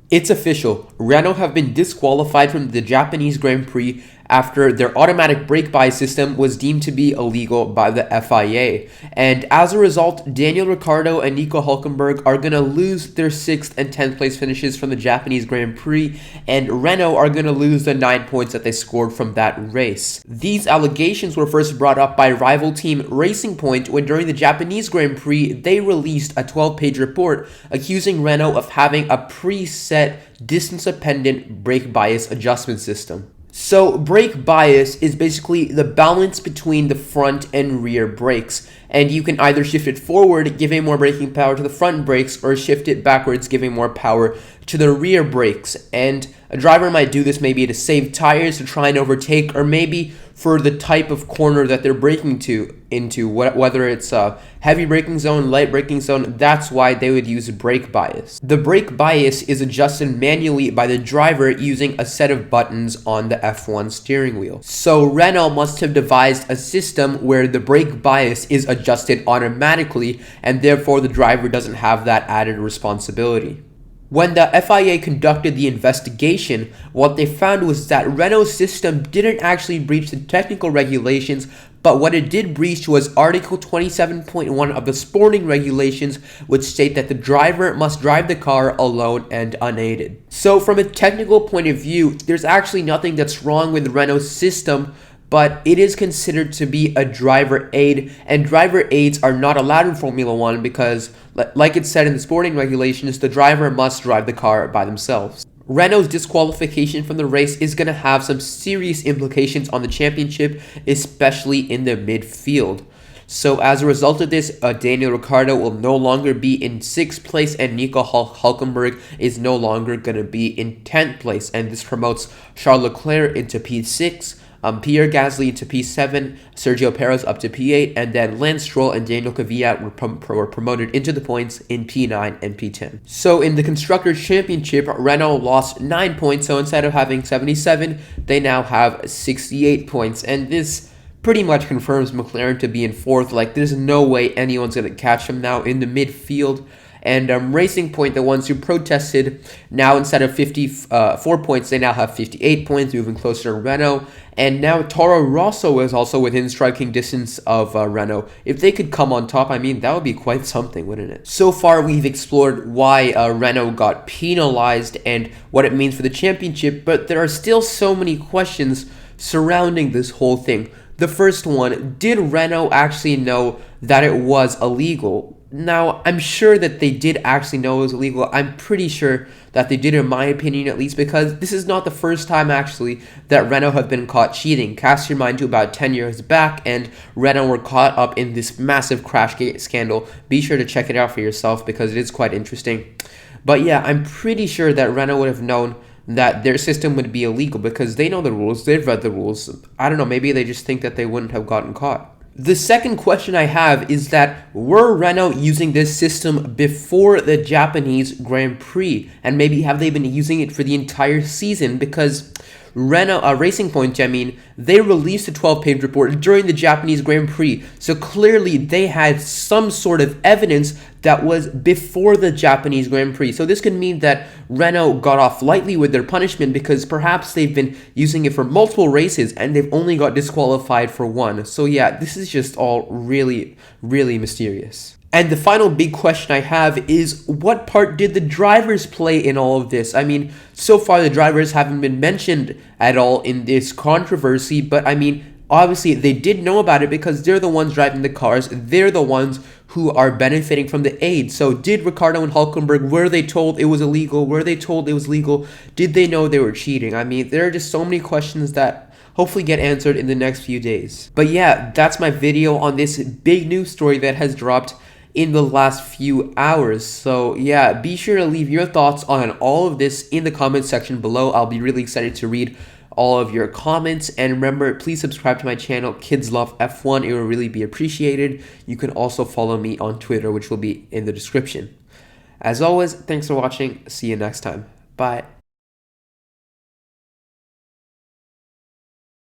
It's official. Renault have been disqualified from the Japanese Grand Prix after their automatic brake bias system was deemed to be illegal by the FIA. And as a result, Daniel Ricciardo and Nico Hülkenberg are going to lose their 6th and 10th place finishes from the Japanese Grand Prix, and Renault are going to lose the 9 points that they scored from that race. These allegations were first brought up by rival team Racing Point when during the Japanese Grand Prix they released a 12-page report accusing Renault of having a preset distance-dependent brake bias adjustment system. So brake bias is basically the balance between the front and rear brakes, and you can either shift it forward, giving more braking power to the front brakes, or shift it backwards, giving more power to the rear brakes. And a driver might do this maybe to save tires, to try and overtake, or maybe for the type of corner that they're braking into, whether it's a heavy braking zone, light braking zone. That's why they would use brake bias. The brake bias is adjusted manually by the driver using a set of buttons on the F1 steering wheel. So Renault must have devised a system where the brake bias is adjusted automatically, and therefore the driver doesn't have that added responsibility. When the FIA conducted the investigation, what they found was that Renault's system didn't actually breach the technical regulations, but what it did breach was Article 27.1 of the sporting regulations, which state that the driver must drive the car alone and unaided. So from a technical point of view, there's actually nothing that's wrong with Renault's system, but it is considered to be a driver aid, and driver aids are not allowed in Formula 1 because, like it said in the sporting regulations, the driver must drive the car by themselves. Renault's disqualification from the race is going to have some serious implications on the championship, especially in the midfield. So as a result of this, Daniel Ricciardo will no longer be in 6th place, and Nico Hülkenberg is no longer going to be in 10th place, and this promotes Charles Leclerc into P6, Pierre Gasly into P7, Sergio Perez up to P8, and then Lance Stroll and Daniel Kvyat were promoted into the points in P9 and P10. So in the Constructors' Championship, Renault lost 9 points, so instead of having 77, they now have 68 points, and this pretty much confirms McLaren to be in 4th. Like, there's no way anyone's going to catch them now in the midfield. And Racing Point, the ones who protested, now instead of 54 points, they now have 58 points, moving closer to Renault. And now Toro Rosso is also within striking distance of Renault. If they could come on top, I mean, that would be quite something, wouldn't it? So far, we've explored why Renault got penalized and what it means for the championship, but there are still so many questions surrounding this whole thing. The first one, did Renault actually know that it was illegal? Now, I'm sure that they did actually know it was illegal. I'm pretty sure that they did, in my opinion at least, because this is not the first time actually that Renault have been caught cheating. Cast your mind to about 10 years back, and Renault were caught up in this massive Crashgate scandal. Be sure to check it out for yourself because it is quite interesting. But yeah, I'm pretty sure that Renault would have known that their system would be illegal because they know the rules, they've read the rules. I don't know, maybe they just think that they wouldn't have gotten caught. The second question I have is that, were Renault using this system before the Japanese Grand Prix? And maybe have they been using it for the entire season? Because Renault, Racing Point, they released a 12-page report during the Japanese Grand Prix. So clearly they had some sort of evidence that was before the Japanese Grand Prix. So this could mean that Renault got off lightly with their punishment because perhaps they've been using it for multiple races and they've only got disqualified for one. So yeah, this is just all really, really mysterious. And the final big question I have is, what part did the drivers play in all of this? I mean, so far the drivers haven't been mentioned at all in this controversy, but I mean, obviously they did know about it because they're the ones driving the cars. They're the ones who are benefiting from the aid. So did Ricciardo and Hülkenberg, were they told it was illegal? Were they told it was legal? Did they know they were cheating? I mean, there are just so many questions that hopefully get answered in the next few days. But yeah, that's my video on this big news story that has dropped in the last few hours. So yeah, be sure to leave your thoughts on all of this in the comment section below. I'll be really excited to read all of your comments, and remember, please subscribe to my channel, Kids Love F1. It will really be appreciated. You can also follow me on Twitter, which will be in the description. As always, thanks for watching. See you next time. Bye.